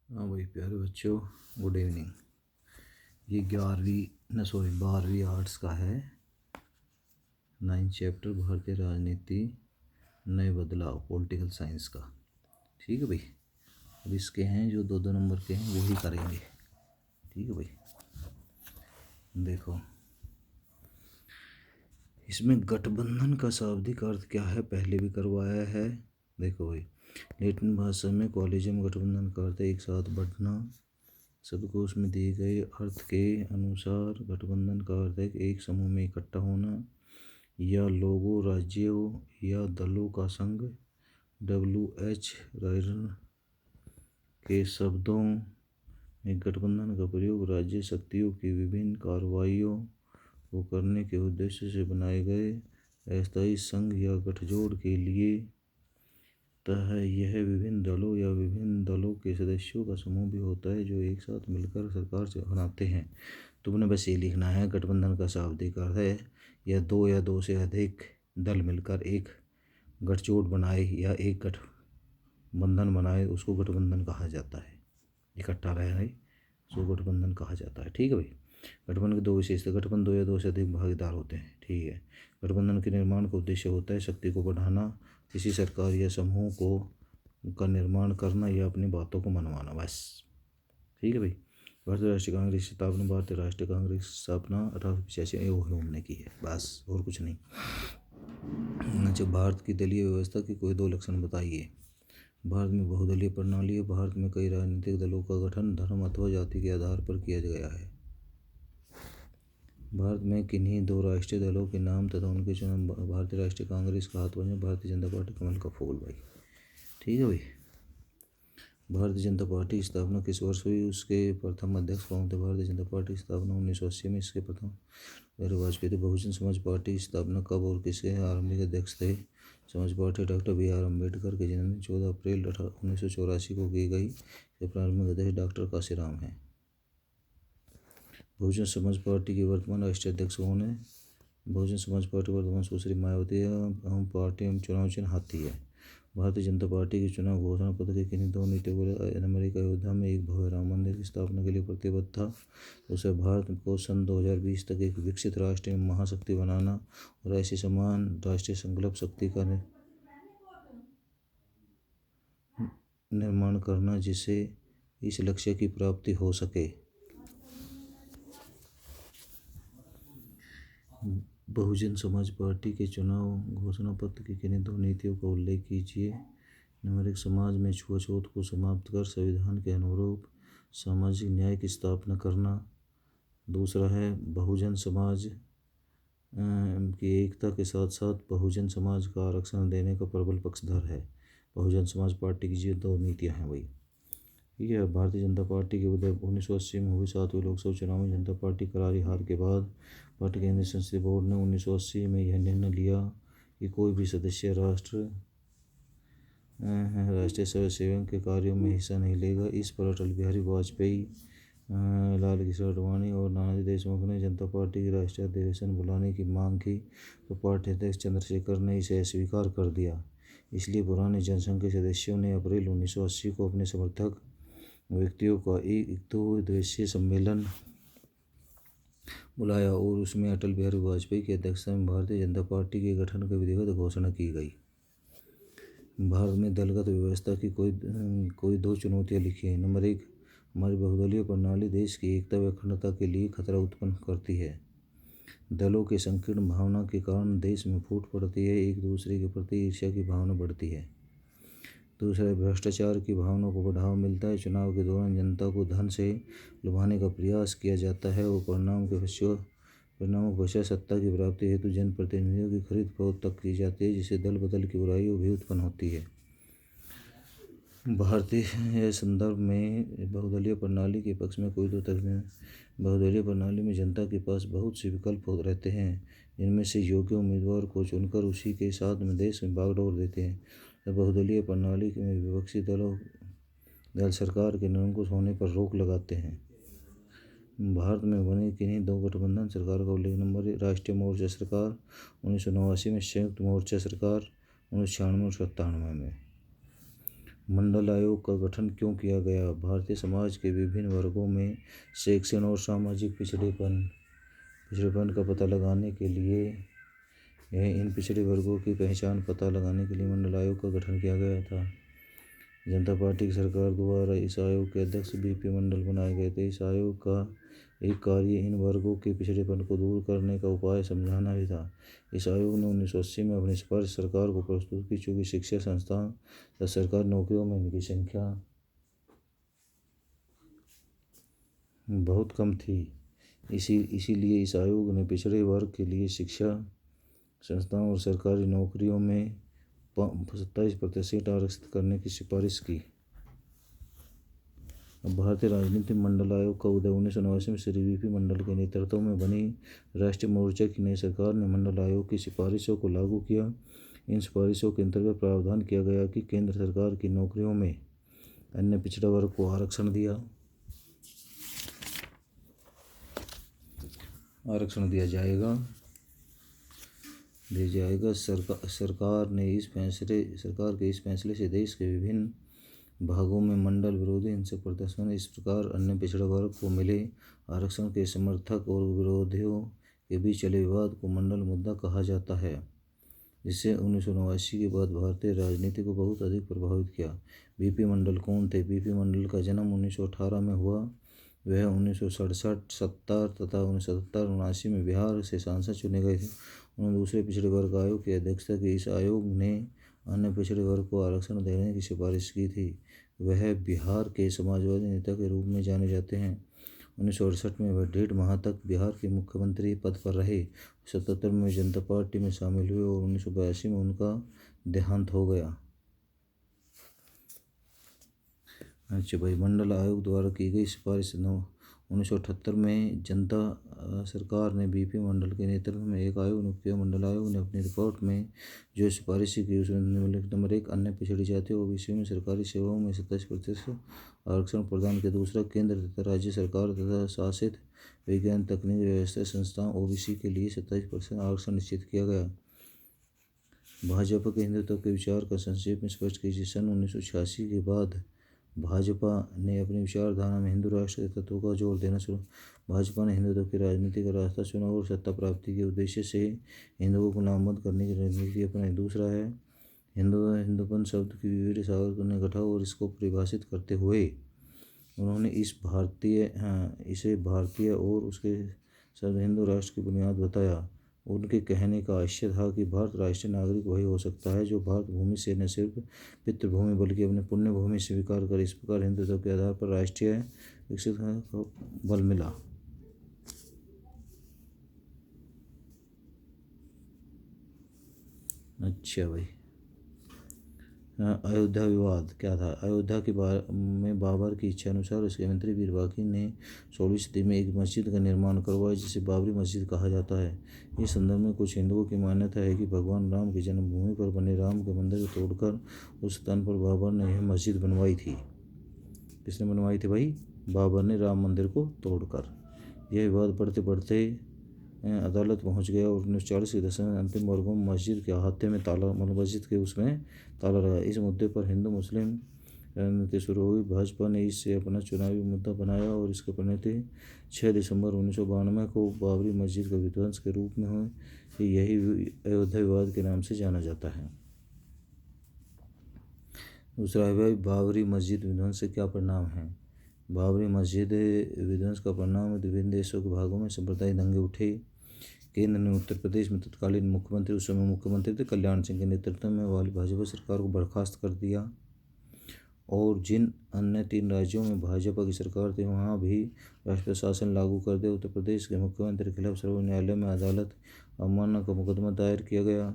हाँ भाई प्यारे बच्चों, गुड इवनिंग। ये 12वीं आर्ट्स का है। 9 चैप्टर भारतीय राजनीति नए बदलाव, पॉलिटिकल साइंस का। ठीक है भाई। अब इसके हैं जो 2-2 नंबर के हैं वही करेंगे। ठीक है भाई। देखो, इसमें गठबंधन का शाब्दिक अर्थ क्या है पहले भी करवाया है। देखो भाई, लैटिन भाषा में कॉलेजियम गठबंधन का अर्थ है एक साथ बढ़ना। सबको उसमें दिए गए अर्थ के अनुसार गठबंधन का अर्थ है एक समूह में इकट्ठा होना या लोगों, राज्यों या दलों का संघ। WH रायरन के शब्दों में गठबंधन का प्रयोग राज्य शक्तियों की विभिन्न कार्रवाइयों को करने के उद्देश्य से बनाए गए अस्थायी संघ या गठजोड़ के लिए है। यह विभिन्न दलों या विभिन्न दलों के सदस्यों का समूह भी होता है जो एक साथ मिलकर सरकार बनाते हैं। तुमने बस ये लिखना है गठबंधन का शाब्दिक अर्थ है या दो या दो से अधिक दल मिलकर एक गठजोड़ बनाए या एक गठबंधन बनाए, उसको गठबंधन कहा जाता है। इकट्ठा रहे उसको गठबंधन कहा जाता है। ठीक है भाई। गठबंधन की दो विशेषता, गठबंधन दो या दो से अधिक भागीदार होते हैं। ठीक है। गठबंधन के निर्माण का उद्देश्य होता है शक्ति को बढ़ाना, किसी सरकार या समूह को का निर्माण करना या अपनी बातों को मनवाना, बस। ठीक है भाई। भारतीय राष्ट्रीय कांग्रेस की स्थापना, भारतीय राष्ट्रीय कांग्रेस की स्थापना 1885 में की है, बस, और कुछ नहीं। अच्छा, भारत की दलीय व्यवस्था के कोई 2 लक्षण बताइए। भारत में बहुदलीय प्रणाली है। भारत में कई राजनीतिक दलों का गठन धर्म अथवा जाति के आधार पर किया गया है। भारत में किन्हीं 2 राष्ट्रीय दलों के नाम तथा उनके चुनाव। भारतीय राष्ट्रीय कांग्रेस का हाथ वजन, भारतीय जनता पार्टी कमल का फूल, भाई। ठीक है भाई। भारतीय जनता पार्टी की स्थापना किस वर्ष हुई, उसके प्रथम अध्यक्ष कौन थे। भारतीय जनता पार्टी की स्थापना 1980 में, इसके प्रथम वाजपेयी थे। बहुजन समाज पार्टी की स्थापना कब और किसके आरंभिक अध्यक्ष थे। समाज पार्टी डॉक्टर BR अम्बेडकर के जन्मदिन 14 अप्रैल 1984 को की गई। प्रारंभिक अध्यक्ष डॉक्टर काशीराम हैं। बहुजन समाज पार्टी के वर्तमान राष्ट्रीय अध्यक्ष कौन है। बहुजन समाज पार्टी वर्तमान सुश्री मायावती है। हम पार्टी चुनाव चिन्ह हाथी है। भारतीय जनता पार्टी की चुनाव घोषणा पत्र के किन्हीं 2 नीतियों को नंबर 1 अयोध्या में एक भव्य राम मंदिर की स्थापना के लिए प्रतिबद्ध था। दूसरा, भारत को सन 2020 तक एक विकसित राष्ट्रीय महाशक्ति बनाना और ऐसी समान राष्ट्रीय संकल्प शक्ति का निर्माण करना जिससे इस लक्ष्य की प्राप्ति हो सके। बहुजन समाज पार्टी के चुनाव घोषणा पत्र की किन्हीं 2 नीतियों का उल्लेख कीजिए। नंबर 1, समाज में छुआछूत को समाप्त कर संविधान के अनुरूप सामाजिक न्याय की स्थापना करना। दूसरा है बहुजन समाज की एकता के साथ साथ बहुजन समाज का आरक्षण देने का प्रबल पक्षधर है। बहुजन समाज पार्टी की ये 2 नीतियां हैं भाई। ठीक है। भारतीय जनता पार्टी के उदय 1980 में हुई 7वें लोकसभा चुनाव में जनता पार्टी करारी हार के बाद पार्टी केंद्रीय संसदीय बोर्ड ने 1980 में यह निर्णय लिया कि कोई भी सदस्य राष्ट्रीय स्वयंसेवक के कार्यों में हिस्सा नहीं लेगा। इस पर अटल बिहारी वाजपेयी, लाल कृष्ण आडवाणी और नानाजी देशमुख ने जनता पार्टी की राष्ट्रीय अधिवेशन बुलाने की मांग की, तो पार्टी अध्यक्ष चंद्रशेखर ने इसे अस्वीकार कर दिया। इसलिए पुराने जनसंघ के सदस्यों ने अप्रैल 1980 को अपने समर्थक व्यक्तियों का एक 2 दिवसीय सम्मेलन बुलाया और उसमें अटल बिहारी वाजपेयी की अध्यक्षता में भारतीय जनता पार्टी के गठन की विधिवत घोषणा की गई। भारत में दलगत व्यवस्था की कोई 2 चुनौतियां लिखी हैं। नंबर 1, हमारी बहुदलीय प्रणाली देश की एकता व अखंडता के लिए खतरा उत्पन्न करती है। दलों के संकीर्ण भावना के कारण देश में फूट पड़ती है, एक दूसरे के प्रति ईर्ष्या की भावना बढ़ती है। दूसरा, भ्रष्टाचार की भावना को बढ़ावा मिलता है। चुनाव के दौरान जनता को धन से लुभाने का प्रयास किया जाता है और परिणामों के पश्चात सत्ता की प्राप्ति हेतु जनप्रतिनिधियों की खरीद फरोख्त तक की जाती है, जिससे दल बदल की बुराइयों भी उत्पन्न होती है। भारतीय संदर्भ में बहुदलीय प्रणाली के पक्ष में कोई 2 तर्क नहीं। बहुदलीय प्रणाली में जनता के पास बहुत से विकल्प रहते हैं, जिनमें से योग्य उम्मीदवार को चुनकर उसी के साथ में देश में बागडोर देते हैं। बहुदलीय प्रणाली में विपक्षी दल सरकार के निरंकुश होने पर रोक लगाते हैं। भारत में बनी किन्हीं 2 गठबंधन सरकार का उल्लेख। नंबर 1, राष्ट्रीय मोर्चा सरकार 1989 में, संयुक्त मोर्चा सरकार 1996 और 97 में। मंडल आयोग का गठन क्यों किया गया? भारतीय समाज के विभिन्न वर्गों में शैक्षणिक और सामाजिक पिछड़ेपन का पता लगाने के लिए इन पिछड़े वर्गों की पहचान पता लगाने के लिए मंडल आयोग का गठन किया गया था। जनता पार्टी की सरकार द्वारा इस आयोग के अध्यक्ष बीपी मंडल बनाए गए थे। इस आयोग का एक कार्य इन वर्गों के पिछड़ेपन को दूर करने का उपाय समझाना भी था। इस आयोग ने 1980 में अपनी सिफारिश सरकार को प्रस्तुत की। चूँकि शिक्षा संस्थान तथा सरकारी नौकरियों में इनकी संख्या बहुत कम थी, इसीलिए इस आयोग ने पिछड़े वर्ग के लिए शिक्षा संस्थाओं और सरकारी नौकरियों में 27% आरक्षित करने की सिफारिश की। अब भारतीय राजनीतिक मंडल आयोग का उदय 1989 में श्री वीपी मंडल के नेतृत्व में बनी राष्ट्रीय मोर्चा की नई सरकार ने मंडल आयोग की सिफारिशों को लागू किया। इन सिफारिशों के अंतर्गत प्रावधान किया गया कि केंद्र सरकार की नौकरियों में अन्य पिछड़ा वर्ग को आरक्षण दिया जाएगा। सरकार के इस फैसले से देश के विभिन्न भागों में मंडल विरोधी हिंसक प्रदर्शन। इस प्रकार अन्य पिछड़ा वर्ग को मिले आरक्षण के समर्थक और विरोधियों के बीच चले विवाद को मंडल मुद्दा कहा जाता है, जिससे 1979 के बाद भारतीय राजनीति को बहुत अधिक प्रभावित किया। बीपी मंडल कौन थे? बीपी मंडल का जन्म 1918 में हुआ। वह 1967, 70 तथा 1977-79 में बिहार से सांसद चुने गए थे। उन्होंने दूसरे पिछड़े वर्ग आयोग की अध्यक्षता की। इस आयोग ने अन्य पिछड़े वर्ग को आरक्षण देने की सिफारिश की थी। वह बिहार के समाजवादी नेता के रूप में जाने जाते हैं। 1968 में वह 1.5 माह तक बिहार के मुख्यमंत्री पद पर रहे। 77 में जनता पार्टी में शामिल हुए और 1982 में उनका देहांत हो गया। अच्छा भाई, मंडल आयोग द्वारा की गई सिफारिश 1978 में जनता सरकार ने बीपी मंडल के नेतृत्व में एक आयोग नियुक्त किया। मंडल आयोग ने अपनी रिपोर्ट में जो सिफारिश की उसमें निम्नलिखित नंबर 1 अन्य पिछड़ी जातियों ओबीसी में सरकारी सेवाओं में 27% आरक्षण प्रदान किया। दूसरा, केंद्र तथा राज्य सरकार तथा शासित विज्ञान तकनीक व्यवस्था संस्थाओं ओबीसी के लिए 27% आरक्षण निश्चित किया गया। भाजपा के हिंदुत्व के विचार का संक्षेप में स्पष्ट कीजिए। सन 1986 के बाद भाजपा ने अपनी विचारधारा में हिंदू राष्ट्र के तत्वों का जोर देना शुरू। भाजपा ने हिंदुत्व की राजनीति का रास्ता चुना और सत्ता प्राप्ति के उद्देश्य से हिंदुओं को नामबंद करने की रणनीति अपनाई। दूसरा है हिंदुपन शब्द की विविध सागर ने गठा और इसको परिभाषित करते हुए उन्होंने इसे भारतीय और उसके शब्द हिंदू राष्ट्र की बुनियाद बताया। उनके कहने का आशय था कि भारत राष्ट्रीय नागरिक वही हो सकता है जो भारत भूमि से न सिर्फ पितृभूमि बल्कि अपने पुण्य भूमि स्वीकार करे। इस प्रकार हिंदुत्व के आधार पर राष्ट्रीय विकसित को बल मिला। अच्छा भाई, अयोध्या विवाद क्या था? अयोध्या के में बाबर की इच्छा अनुसार उसके मंत्री बीरबाकी ने 16वीं सदी में एक मस्जिद का निर्माण करवाया जिसे बाबरी मस्जिद कहा जाता है। इस संदर्भ में कुछ हिंदुओं की मान्यता है कि भगवान राम की जन्मभूमि पर बने राम के मंदिर को तोड़कर उस स्थान पर बाबर ने यह मस्जिद बनवाई थी। किसने बनवाई थी भाई? बाबर ने राम मंदिर को तोड़कर। यह विवाद बढ़ते बढ़ते अदालत पहुंच गया और 1940 के दशक में अंतिम वर्गों में मस्जिद के अहाते में ताला मस्जिद के उसमें ताला लगा। इस मुद्दे पर हिंदू मुस्लिम रणनीति शुरू हुई। भाजपा ने इसे अपना चुनावी मुद्दा बनाया और इसकी परिणति 6 दिसंबर 1992 को बाबरी मस्जिद का विध्वंस के रूप में हुई। यही अयोध्या विवाद के नाम से जाना जाता है। दूसरा है बाबरी मस्जिद विध्वंस से क्या परिणाम है? बाबरी मस्जिद विध्वंस का परिणाम विभिन्न देशों के भागों में सांप्रदायिक दंगे उठे। केंद्र ने उत्तर प्रदेश में तत्कालीन मुख्यमंत्री उस समय मुख्यमंत्री थे कल्याण सिंह के नेतृत्व में वाली भाजपा सरकार को बर्खास्त कर दिया और जिन अन्य 3 राज्यों में भाजपा की सरकार थी वहाँ भी राष्ट्रपति शासन लागू कर दिया। उत्तर प्रदेश के मुख्यमंत्री के खिलाफ सर्वोच्च न्यायालय में अदालत अवमानना का मुकदमा दायर किया गया।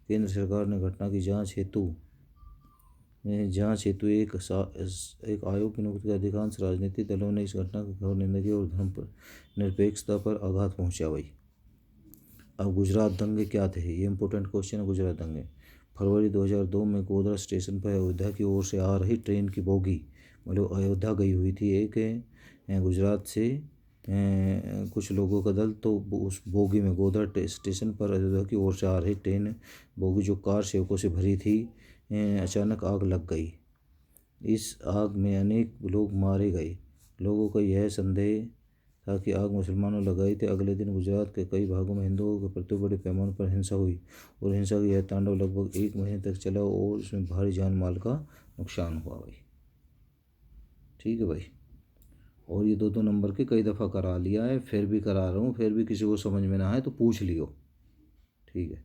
केंद्र सरकार ने घटना की जाँच हेतु एक आयोग की नियुक्ति की। अधिकांश राजनीतिक दलों ने इस घटना की घोर निंदा की और धर्म पर निरपेक्षता पर आघात पहुंचा भाई। अब गुजरात दंगे क्या थे? ये इंपॉर्टेंट क्वेश्चन है। गुजरात दंगे फरवरी 2002 में गोधरा स्टेशन पर अयोध्या की ओर से आ रही ट्रेन की बोगी मतलब अयोध्या गई हुई थी एक गुजरात से कुछ लोगों का दल, तो उस बोगी में गोधरा स्टेशन पर अयोध्या की ओर से आ रही ट्रेन बोगी जो कार सेवकों से भरी थी अचानक आग लग गई। इस आग में अनेक लोग मारे गए। लोगों का यह संदेह था कि आग मुसलमानों लगाई थी। अगले दिन गुजरात के कई भागों में हिंदुओं के प्रति बड़े पैमाने पर हिंसा हुई और हिंसा का यह तांडव लगभग 1 महीने तक चला और इसमें भारी जान माल का नुकसान हुआ भाई। ठीक है भाई। और ये 2-2 नंबर के कई दफ़ा करा लिया है, फिर भी करा रहा हूँ, फिर भी किसी को समझ में ना आए तो पूछ लियो। ठीक है।